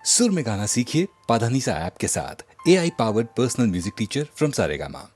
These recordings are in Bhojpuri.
सुर में गाना सीखिए पाधानीसा ऐप के साथ। AI powered personal music teacher from Saregama.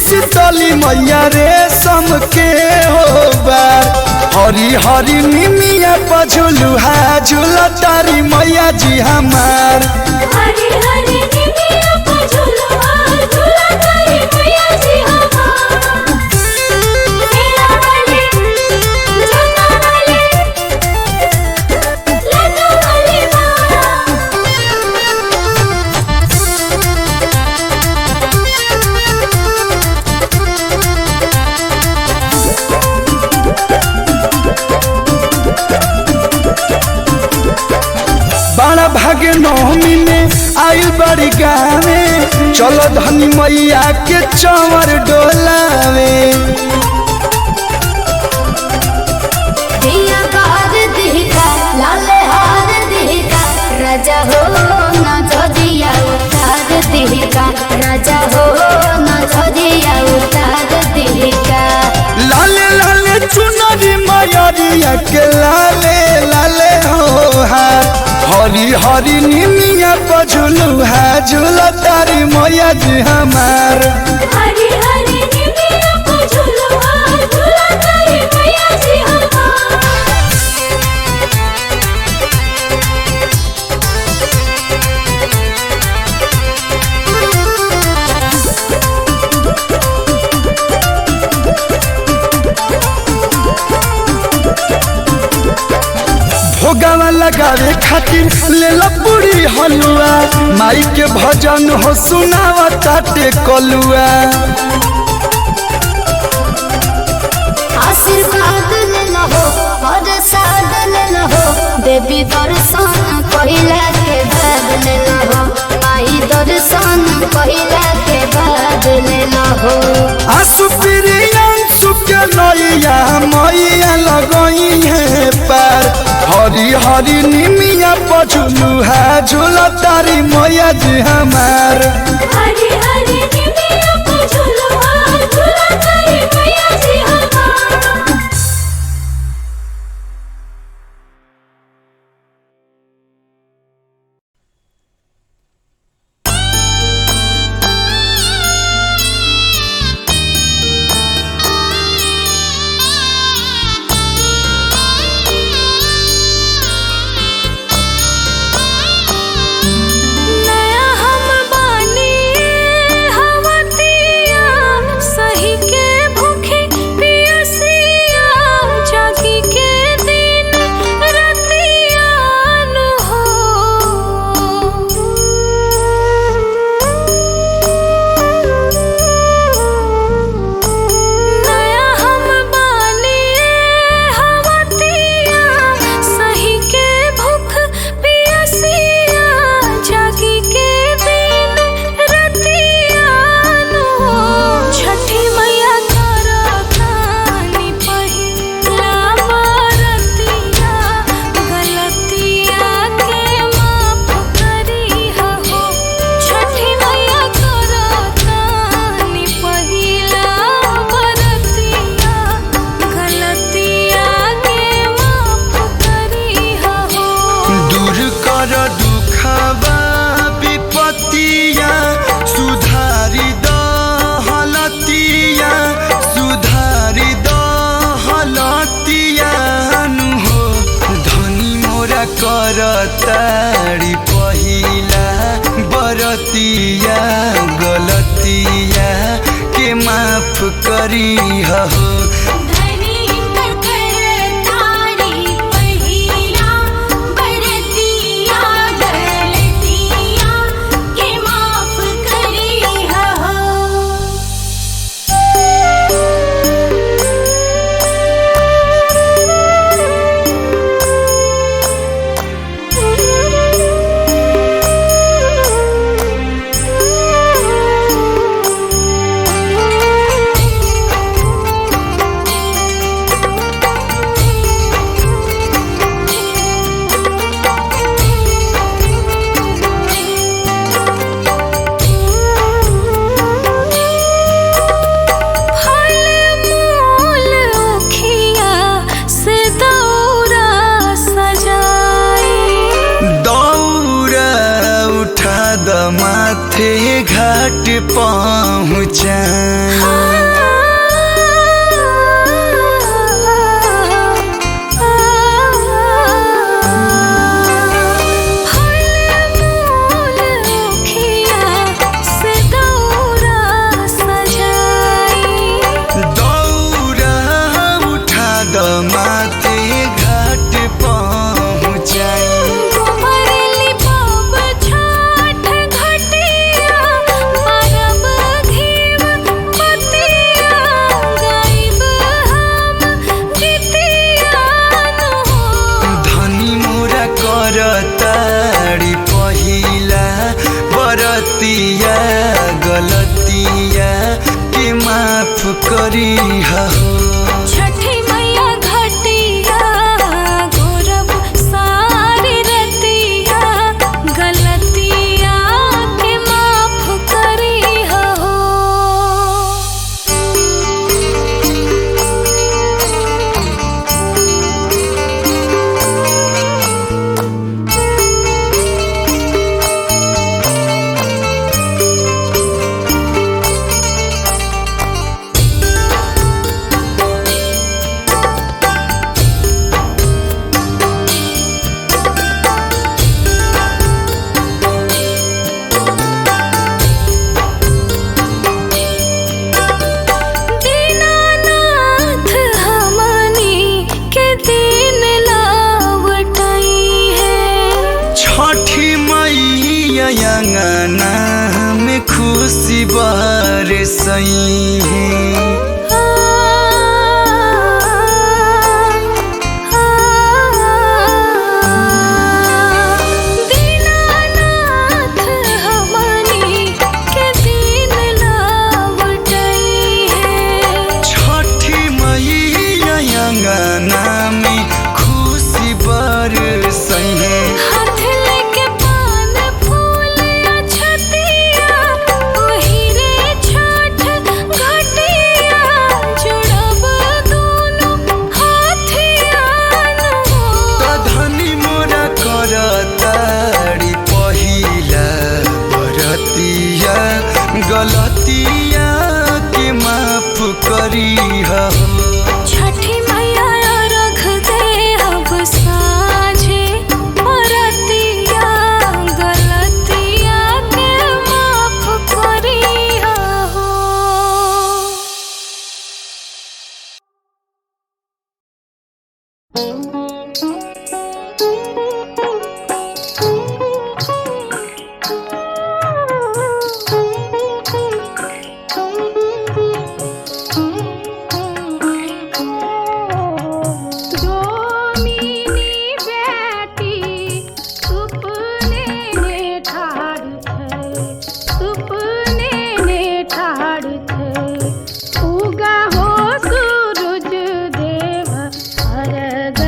शीतली मैया रेशम के हो बार हरी हरी निमिया पझुलुहा झूला तारी मैया जी हमार। हरी हरी निमिया पझुलुहा झूला तारी मैया जी हमार। मेरा वाली जन्ना वाली लड्डू वाली बड़ा भाग्य नवमी में आयु बड़ी गावे चलो धनी मैया के चंवर डोलावे। दिया बार दिखा लाल हार दिखा राजा हो ना जदिया उतार दिखा राजा हो ना जदिया उतार दिखा। लाले लाले चुनरी मैया के लाले लाले हो हार हरी हरी निमिया पझुलुहा झूला तारी मैया जी हमार। हरी हरी निमिया पझुलुहा झूला तारी मैया जी हमार। भोगावा लगावे खातिर ले ला पूरी हलुआ माई के भजन हो सुनावा ताटे कलुआ। आशीर्वाद ले लहो प्रसाद ले लहो देवी दर्शन कहिला के बाद ले लहो माई दर्शन कहिला के बाद ले लहो। आसु प्रियांशु के नैया मैया लगई है पार हरी हरी निमिया पझुलुहा झूला तारी मैया जी हमार। हरी हरी निमिया पझुलुहा झूला तारी मैया जी हमार। नया हम बानी हवतिया सही के भूखी पियसिया जागी के दिन रतिया नु हो। नया हम बानी हवतिया सही के भूख पियसिया जागी के दिन रतिया नु हो। छठी मैया करतानी पहिला बरतिया गलतिया के माफ करिहा हो। छठी मैया करतानी पहिला बरतिया गलतिया के माफ करिहा हो। दूर कर दुखबा विपत्तिया सुधारी द हलतिया सुधारी द हलतिया नु हो। धनी मोरा कर तारी पहिला बरतिया गलतिया के माफ करिहा हो। धनी करतानी पहिला बरतिया गलतिया के माफ करिहा हो। माथे घाट पहुँचाई। गलतिया के माफ करी हो। छठी मैया घटिया गौरव सारी रतिया गलतिया के माफ करी हो। अंगना में खुशी बरसई है। दीनानाथ हमनी के दिन लौटई है। छठी मैया अंगना में खुशी बरसई है। गलतिया के माफ करी हो। छठी मैया रख दे अब साझे परतिया गलतिया के माफ करी हो। उगा हो सूरज देव अर्घ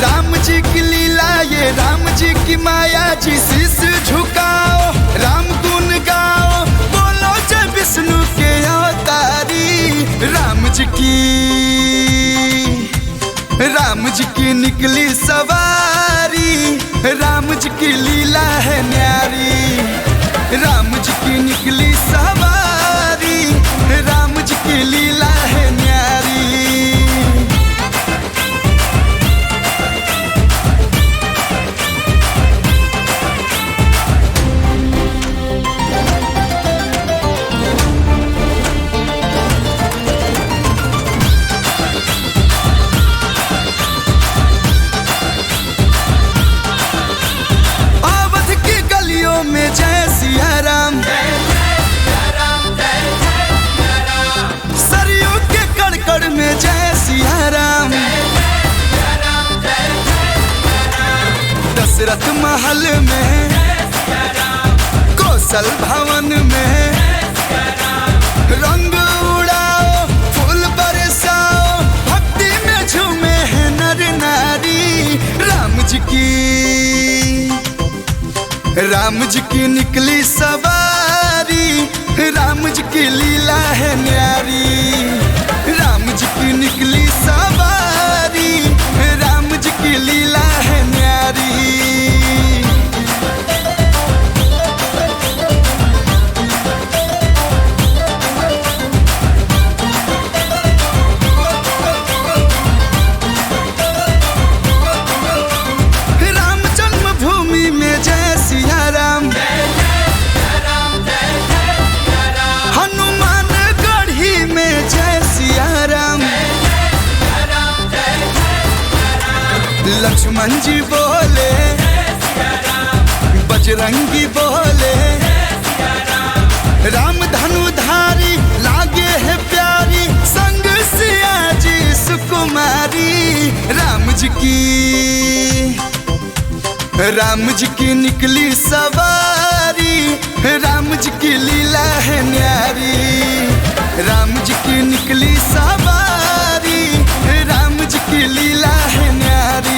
राम जी की लीला ये राम जी की माया जी शीश झुकाओ राम गुण गाओ बोलो जय विष्णु के अवतारी राम जी की निकली सवारी राम जी की लीला है न्यारी राम जी की निकली सवारी राम जी की लीला है न्यारी। में जय सिया राम सरयू के कड़कड़ में जय सिया राम दशरथ महल में कौशल भवन में रंग उड़ाओ फूल बरसाओ भक्ति में झूमे हैं नर नारी राम जी की निकली सवारी राम जी की लीला है न्यारी राम जी की निकली सवारी राम जी की लीला है न्यारी। लक्ष्मण जी बोले बजरंगी बोले राम धनुधारी लागे है प्यारी संग सिया जी सुकुमारी राम जी की निकली सवारी राम जी की लीला है न्यारी राम जी की निकली सवारी राम जी की लीला है न्यारी।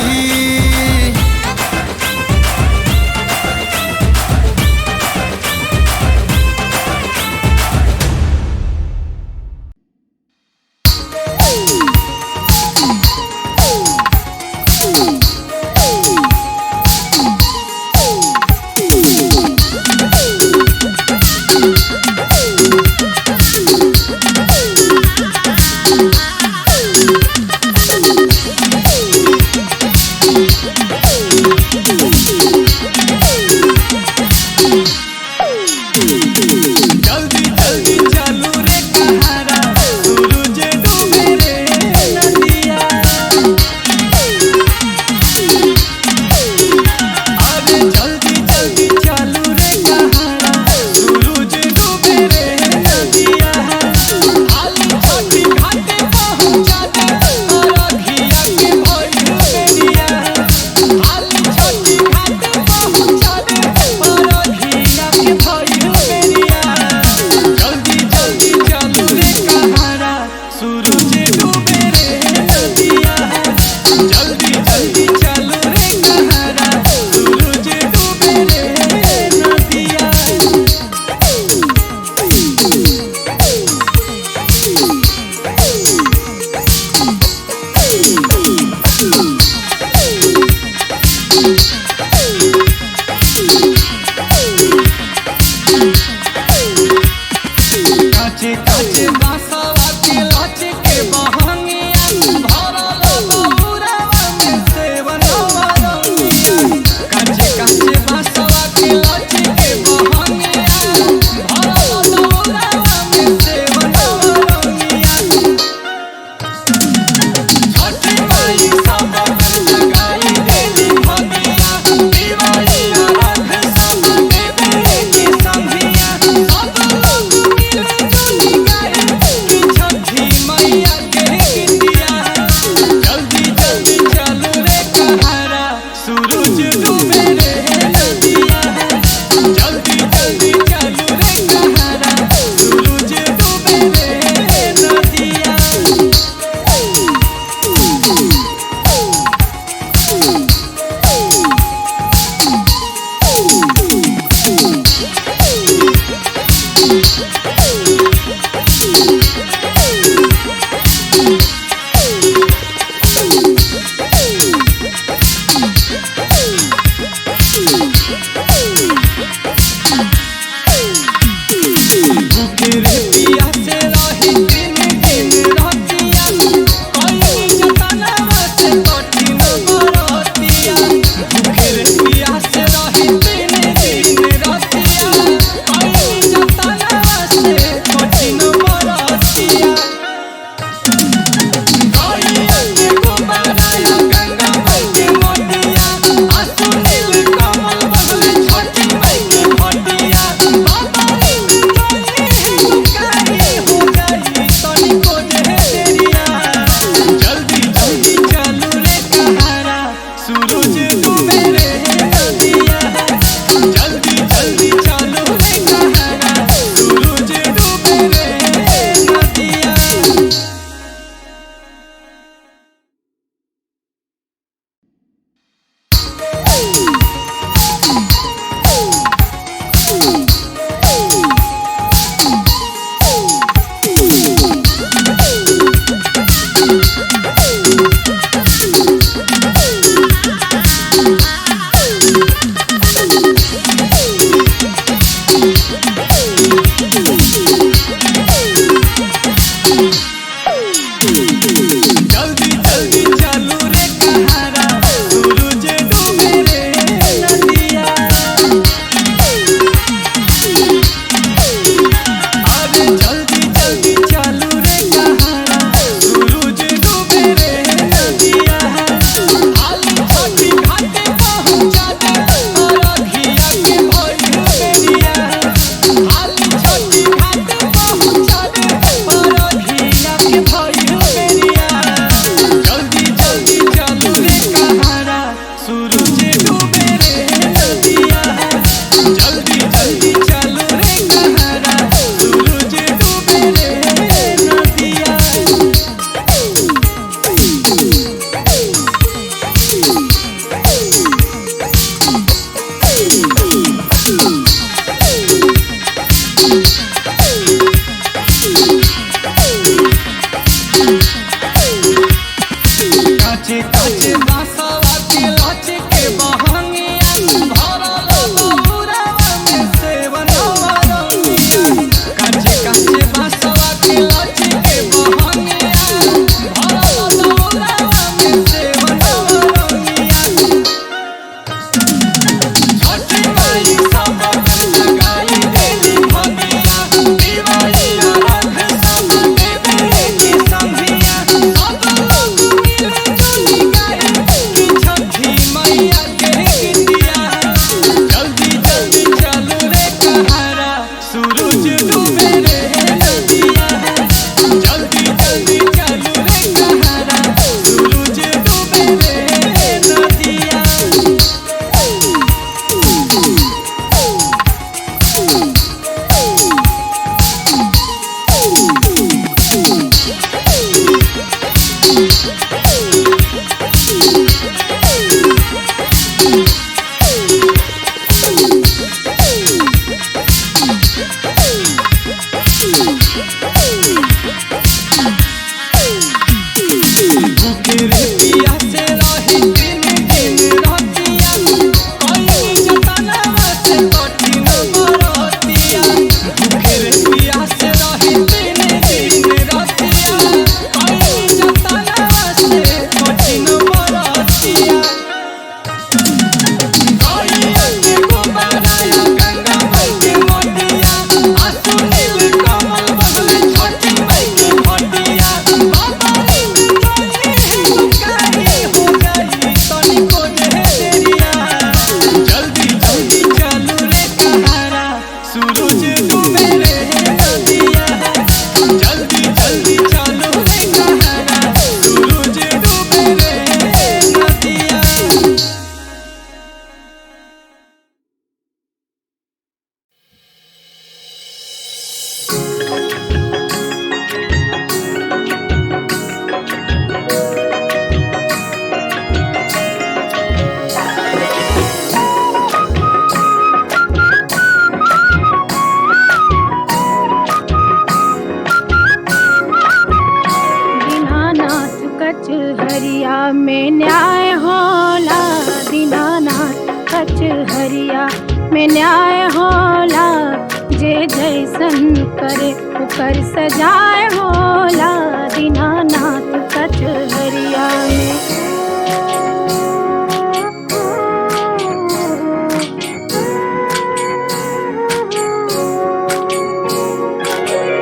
कचहरिया में न्याय होला, दीनानाथ कचहरिया में न्याय होला। जे जैसन करे ओकर सजाए होला, दीनानाथ कचहरिया में।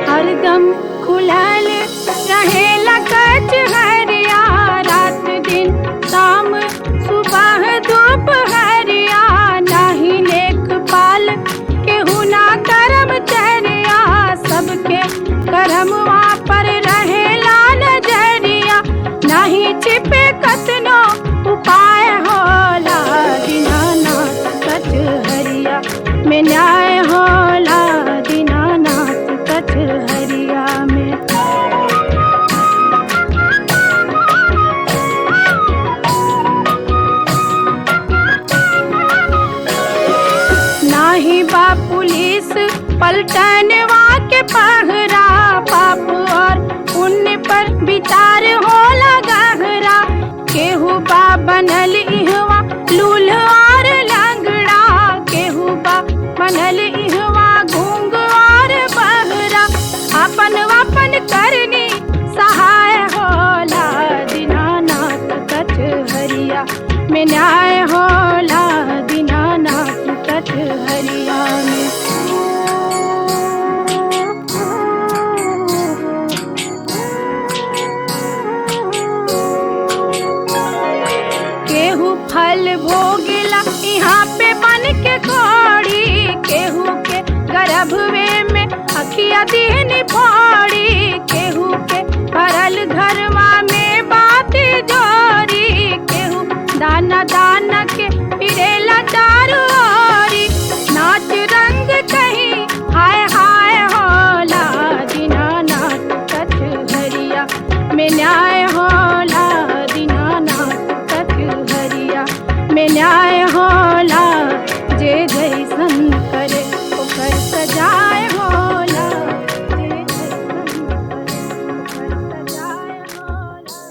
हरदम खुलल रहेला कचहरिया, रात दिन शाम सुबह दोपहरिया। नाही लेखपाल केहू ना कर्मचरिया, सबके कर्मवा पर रहेला पलटनवा के पहरा पाप और पुण्य पर विचार होला गहरा। केहू बा बनल इहवा लूल और लंगड़ा, केहू बा बनल इहवा घूंग और बहरा। अपन वापन करनी सहाय होला, दीनानाथ कचहरिया में न्याय होला, दीनानाथ कचहरिया में। केहू फल भोगला यहाँ पे बन के कोड़ी, केहू के गर्भवे में अखिया दीन फोड़ी, केहू के भरल घरवा में बात जोरी, केहू दाना दाना के फिरेला चारू ओरी। नाच रंग कहीं हाय हाय होला, दीनानाथ कचहरिया में न्याय होला, दीनानाथ कचहरिया में न्याय होला। जे जैसन करे ओकर सजाए होला, जे जैसन करे ओकर सजाए होला।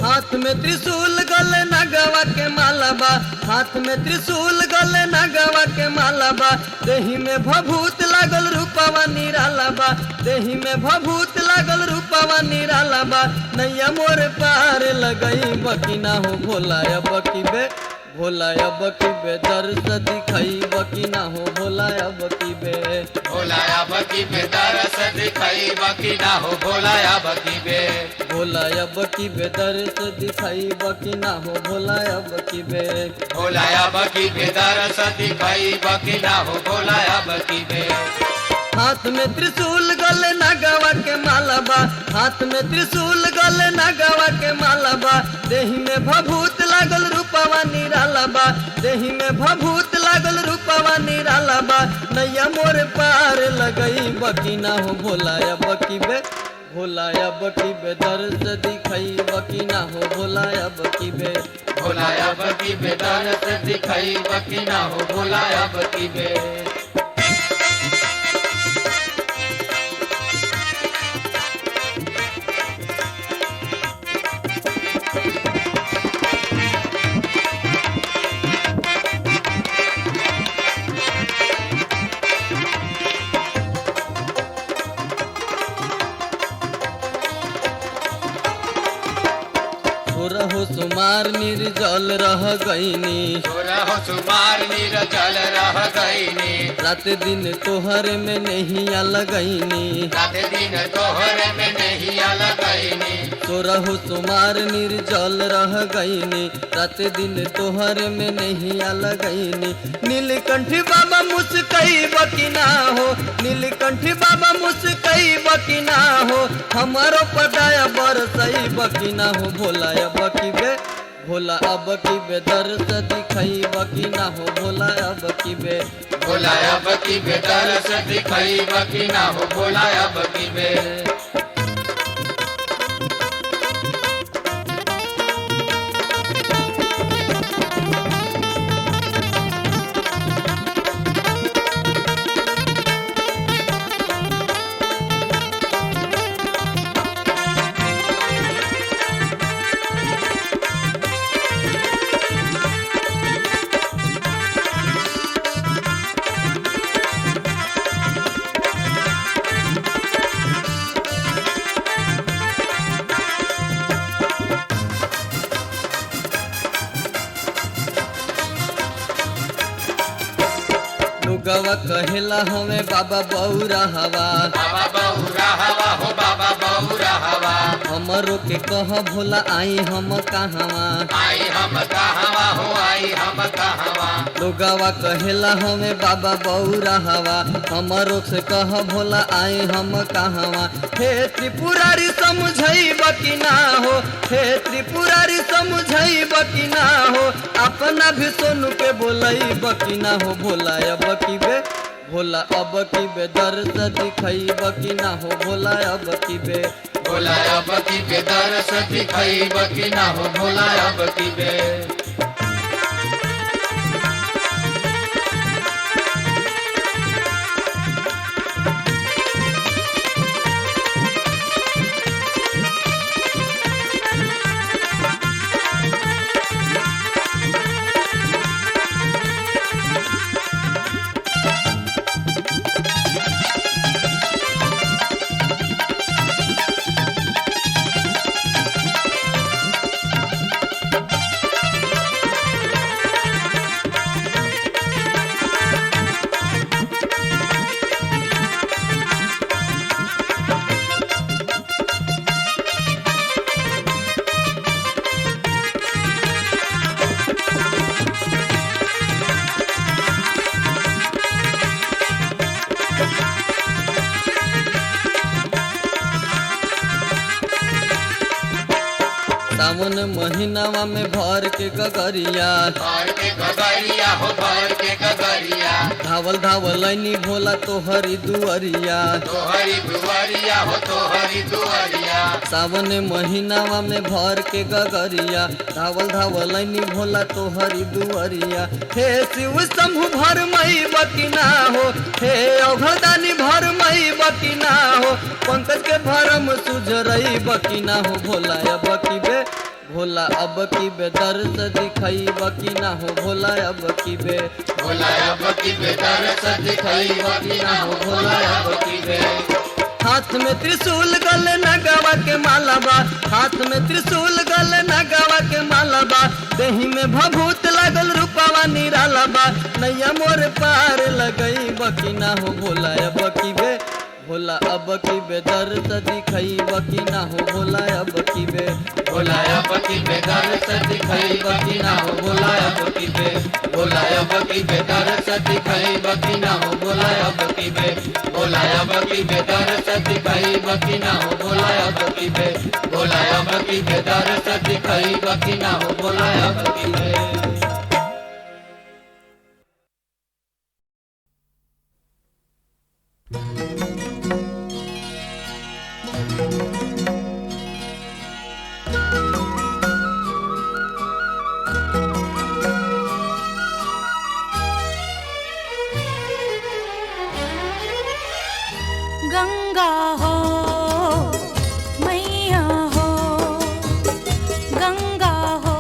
हाथ में त्रिशूल गले नगवा के माला बा, हाथ में त्रिशूल गले नगवा के माला बा। देही में भभूत लागल रूपवा निराला बा, देही में भभूत लागल रूपवा निराला बा। नैया मोर पार लगई बकिना हो भोला अब की बे, भोला अब की बे दर्श दिखाई बकिना हो भोला अब की बे, भोला अब की बे दरस दिखाई बकिना हो भोला अब की बे, भोला अब की बे दर्श दिखाई बकिना हो भोला अब की बे। भोला अब की बे दरस दिखाई बकिना हो भोला अब की बे। हाथ में त्रिशूल गले नगवा के माला बा, हाथ में त्रिशूल गले नगवा के माला बा। देही में भभूत लागल रूपवा निराला बा, देही में भभूत लागल रूपवा निराला बा। नैया मोर पार लगई बकिना हो भोला अब की बे, भोला अब की बे दर्श दिखाई बकिना हो भोला अब की बे, भोला अब की बे दरस दिखाई बकिना हो भोला अब की बे। रहो सुमार निर्जल रह गईनी, रहो सुमार निर्जल रह गईनी, रात दिन तोहर में नहीं लगईनी, रात दिन तोहरे में नहीं लगईनी। रहो सुमार निर्जल रह गईनी, रात दिन तोहर में नहीं लगईनी। नीलकंठ बाबा मुस्कई बकिना हो, नीलकंठ बाबा मुस्कई बकिना हो। हमारो पदाया बरसई बकिना हो भोला अब की बे, भोला अब की बे दर्श दिखाई बकिना हो भोला अब की बे, भोला अब की बे दरस दिखाई बकिना हो भोला अब की बे। लोगवा कहेला हमें बाबा बौरा हवा, बाबा बौरा हवा हो बाबा बौरा हवा। हमरो के कह भोला आई हम कहवा, आई हम कहवा हो आई हम कहवा। लोगावा कहेला हमें बाबा बौरा हवा, हमरो से कह भोला आए हम कहवा। हे त्रिपुरारी समझैब कि ना हो, हे त्रिपुरारी समझैब कि ना हो, अपना भी सोनू के बोलैब कि ना हो। भोला अब की बे, भोला अब की बे दर्द दिखैब कि ना हो। भोला अब की बे, भोला अब की बे दर्श दिखैब कि ना हो। भोला अब की बे। सावन महीनावा में भर के गगरिया, भर के गगरिया हो, भर के गगरिया। धावल धावल ऐनी भोला तोहरी दुअरिया, तोहरी दुआरिया हो, तोहरी दुआरिया। सावन महीनावा में भर के गगरिया, धावल धावल ऐनी भोला तोहरी दुअरिया। हे शिव शंभु भर मई बकी ना हो, हे अवघदानी भर मई बकी ना हो, पंकज के भरम सुझरई बकी ना हो। भोला अब की बे, भोला अब की बे दर्द दिखैब कि ना हो। भोला अब की बे, भोला अब की बे दर्श दिखैब कि ना हो। भोला अब की बे। हाथ में त्रिशूल गले नगवा के माला बा, हाथ में त्रिशूल गले नगवा के माला बा, देही में भभूत लगल रूपवा निराला बा, नैया मोर पार लगई बकी ना हो। भोला अब की बे, भोला अब की बे दर्द दिखैब कि ना हो। भोला अब की बे, भोला अब की बे दर्श दिखैब कि ना हो। भोला अब की बे। भोला अब की बे दर्श दिखैब कि ना हो। भोला अब की बे। भोला अब की बे दर्श दिखैब कि ना हो। भोला अब की बे। भोला अब की बे दर्श दिखैब कि ना हो। भोला अब की बे। गंगा हो मैया हो, गंगा हो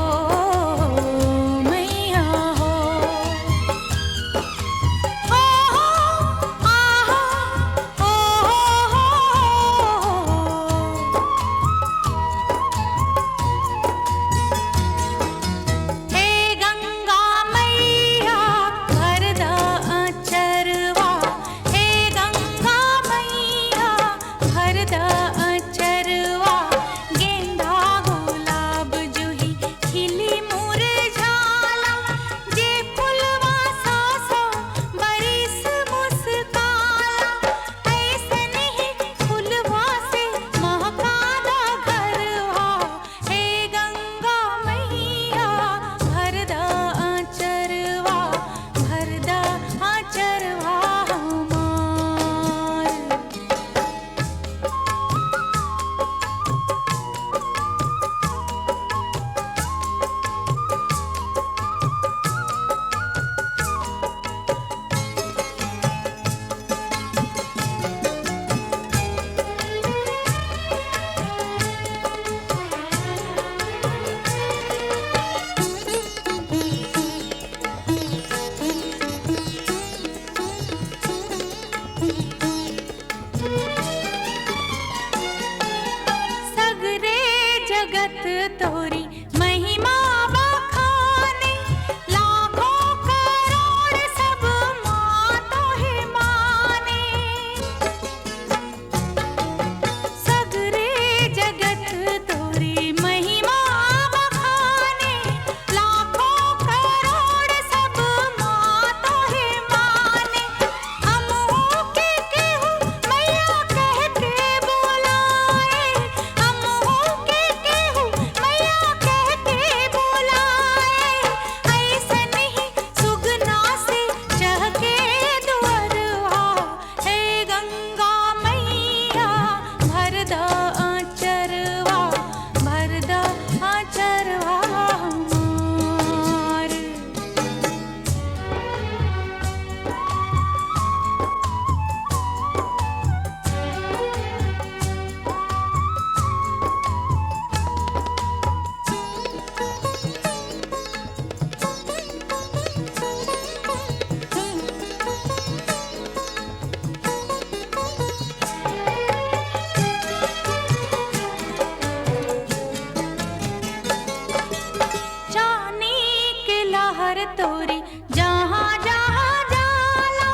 लहर तोरी जहाँ जहाँ जाला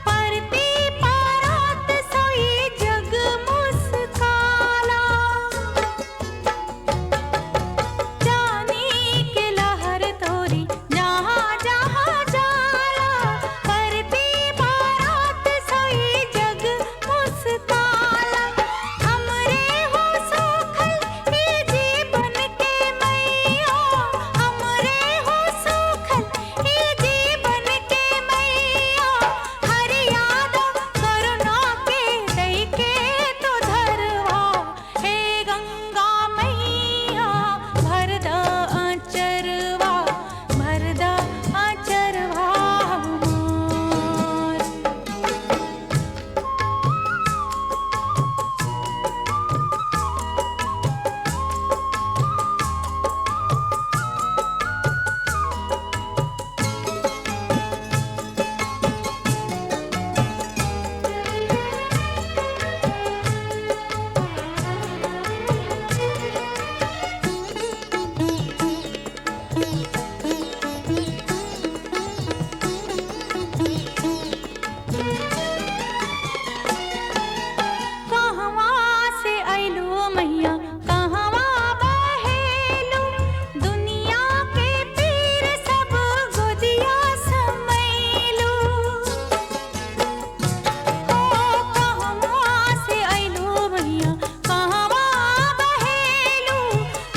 परती पारात सोई जग मुस्काला जानी के लहर तोरी जहाँ जहाँ जाला परती पारात सोई जग मुस्काला हमरे हो सोखल ई जीवन के मैया हमरे हो सोखल ई जीवन के मैया हर याद करुणा के दई के तो धरवा हे गंगा मैया भरदा आचरवा भरदा आचरवा हमार कहवा से आइलू मैया कहवा बहेलू दुनिया के पीर सब गोदिया समैलू कहवा से आइलू मैया कहवा बहेलू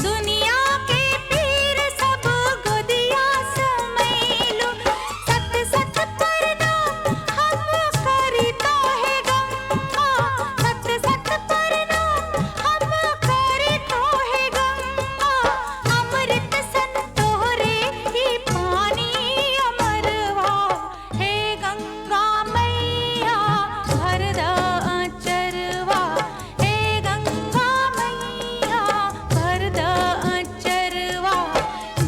दुनिया के पीर सब गोदिया समैलू सत सत प्रणाम हम करी तोहे गंगा सत सत प्रणाम हम करी तोहे गंगा अमृत सन तोहरे ही पानी अमरवा हे गंगा मैया भरदा आचरवा हे गंगा मैया भरदा आचरवा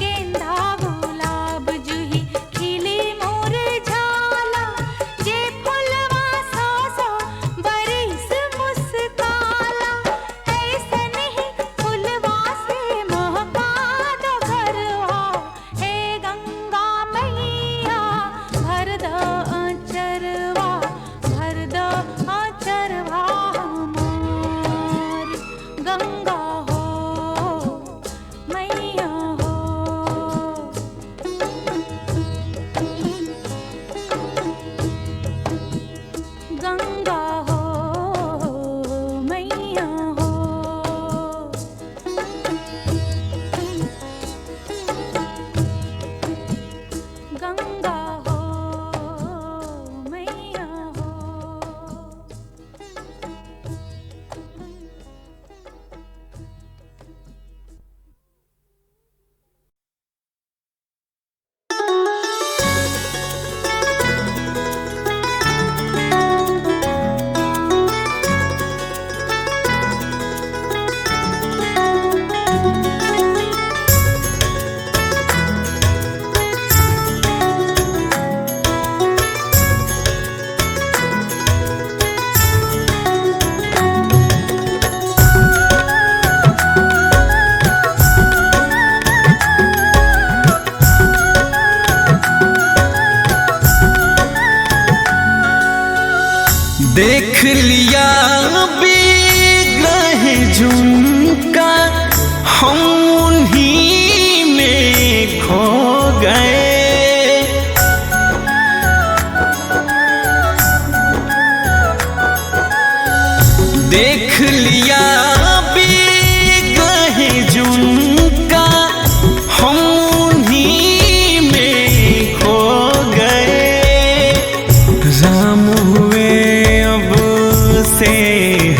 गेंदा गुलाब जूही खिली मोर झाला जे फुलवा सौ बरिस मुस्काला ऐसन ही फुलवा से महका दो घरवा हे गंगा मैया भरदा आचरवा भरदा आचरवा हमार गंगा हो मैया हो गंगा हो मैया हो गंगा हो मैया हो देख लिया बिगह झुमका हम उन्हीं में खो गए देख लिया बिगह झुमका हम उन्हीं में खो गए राम हुए अब से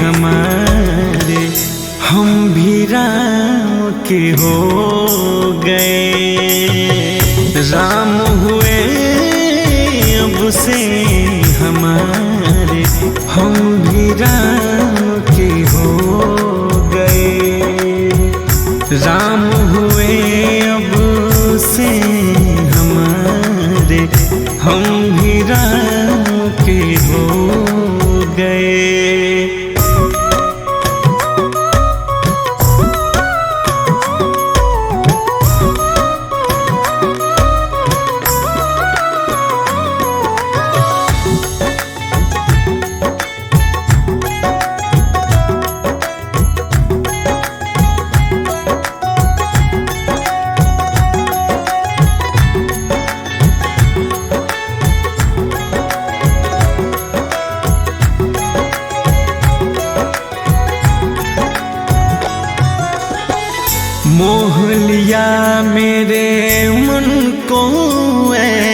हमारे हम भी राम के हो गए राम हुए अब से हमारे हम भी राम के हो गए राम हुए अब से हमारे हम भी राम के हो गए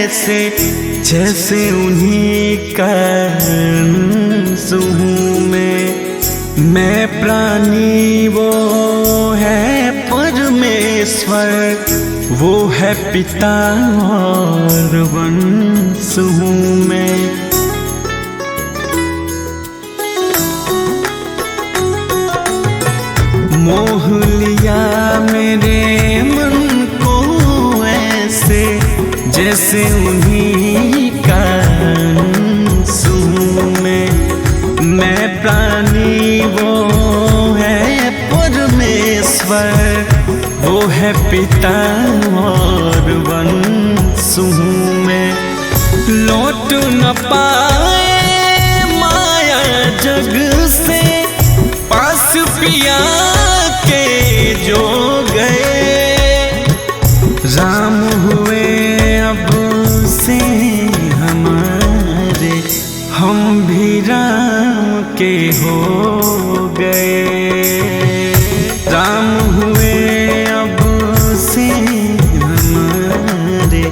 ऐसे जैसे उन्हीं का अंश हूँ मैं प्राणी वो है परमेश्वर, वो है पिता और वंश हूँ मैं। मोह लिया मेरे मन को ऐसे जैसे उन्हीं का अंश हूँ मैं प्राणी वो है परमेश्वर, वो है पिता और वंश हूँ मैं। लौट न पाए माया जग से पास पिया के जो गए, राम हुए अब से हमारे, हम भी राम के हो गए। राम हुए अब से हमारे,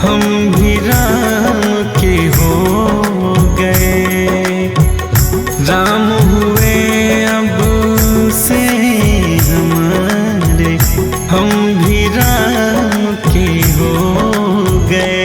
हम भी राम के हो गए। राम हुए अब से हमारे, हम भी राम के हो गए।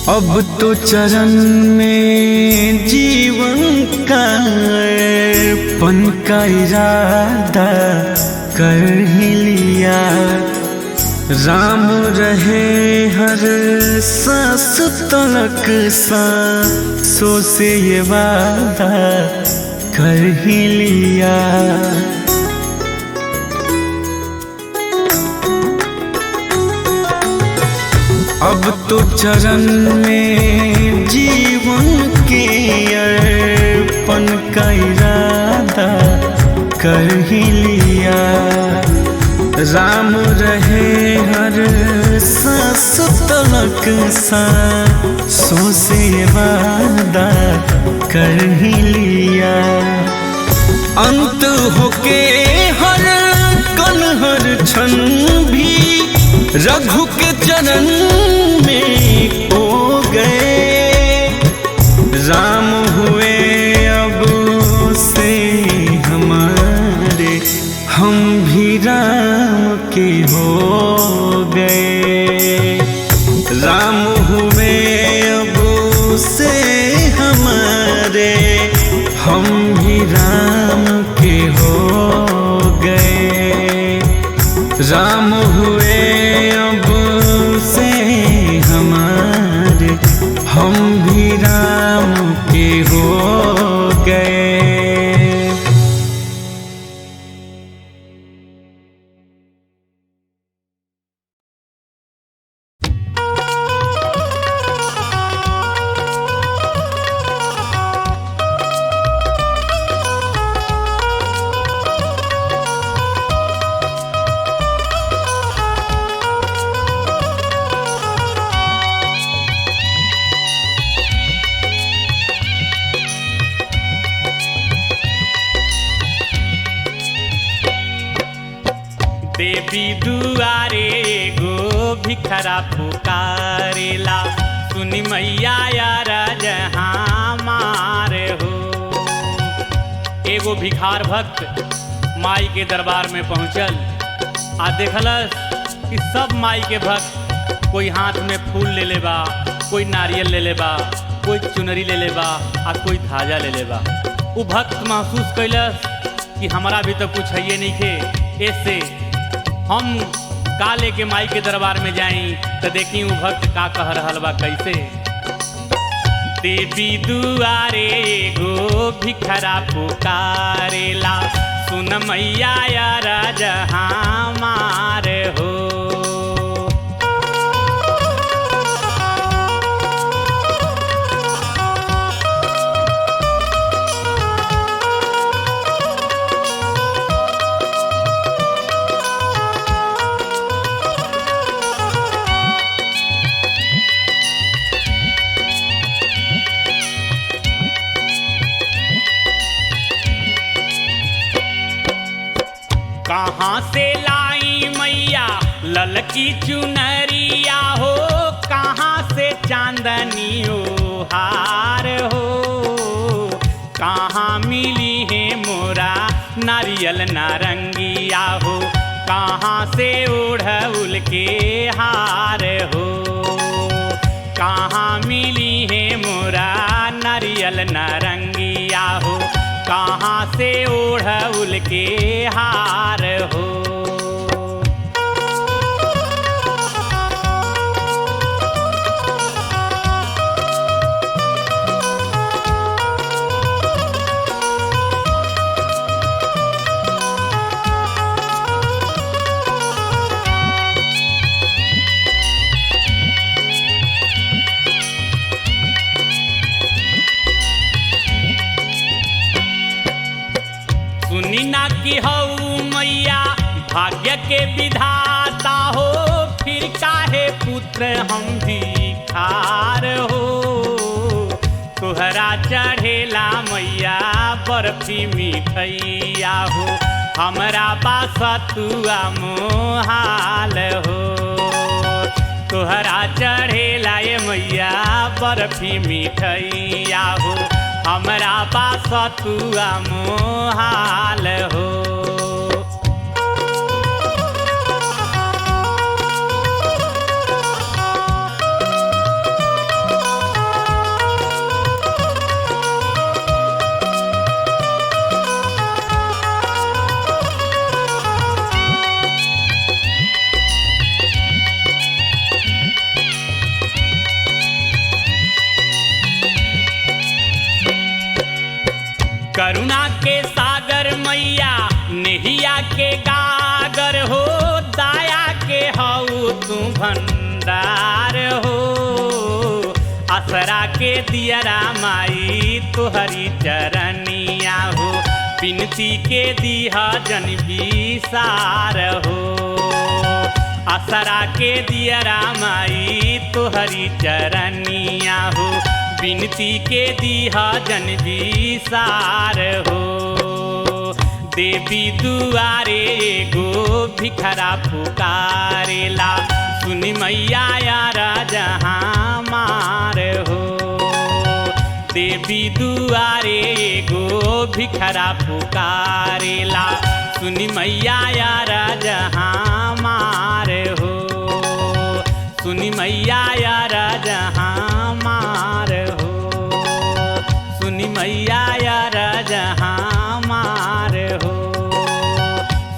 अब तो चरण में जीवन का अर्पण का इरादा कर ही लिया। राम रहे हर सांस तलक सांसों से ये वादा कर ही लिया। अब तो चरण में जीवन के अर्पण का इरादा कर ही लिया। राम रहे हर सांस तलक सांसों से वादा कर ही लिया। अंत होके हर कण हर क्षण भी रघु के चरण में खो गए। राम हुए अब से हमारे, हम भी राम के हो गए। राम हुए अब से हमारे, हम भी राम के हो गए। राम हुए अब से हमारे, हम भी राम के हो गए। देवी दुआरे गो भिखरा पुकारेला, सुनी मैया यार जहाँ मारे हो। एगो भिखार भक्त माई के दरबार में पहुँचल आ देखलस कि सब माई के भक्त कोई हाथ में फूल ले ले बा, कोई नारियल ले ले बा, कोई चुनरी ले ले बा आ कोई धाजा ले ले बा। वो भक्त महसूस कैलस कि हमारा भी तो कुछ है नहीं खे, ऐसे हम का लेके माई के दरबार में जाई तो देखी वो भक्त का कह रहल बा कैसे। देवी दुआरे गो भिखरा पुकारेला, सुन मैया यार जहाँ मारे हो। कहाँ से लाई मैया ललकी चुनरिया हो, कहाँ से चांदनियो हार हो, कहाँ मिली है मोरा नारियल नारंगिया हो, कहाँ से ओढ़उल के हार हो, कहाँ मिली है मोरा नारियल नारंगिया हो, कहाँ से ओढ़उल के हार हो। सुनी ना कि हऊ मैया भाग्य के विधाता हो, फिर काहे पुत्र हम भिखार हो, तोहरा चढ़ेला मैया बर्फी मिठैया हो, हमरा पास तुआ मोहाल हो, तोहरा चढ़ेला ये मैया बर्फी मिठैया हो, हमरा पास तुआ मोहाल हो। करुणा के सागर मैया नेहिया के गागर हो, दाया के हऊ तू भंडार हो, असरा के दियरा माई तुहरी चरनिया हो, बिनती के दिहा जन विसार हो, असरा के दियरा माई तुहरी चरनिया हो, बिनती के दिहा जन विसार हो। देवी दुआरे एगो भिखरा पुकारेला, सुनी मैया यारा जहाँ मार हो, देवी दुआरे एगो भिखरा पुकारेला, सुनी मैया यारा जहाँ मार हो, सुनी मैया यारा जहाँ मार हो, सुनी मैया यारा जहाँ मार हो,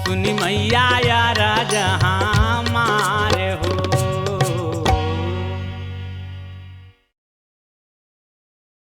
सुनी मैया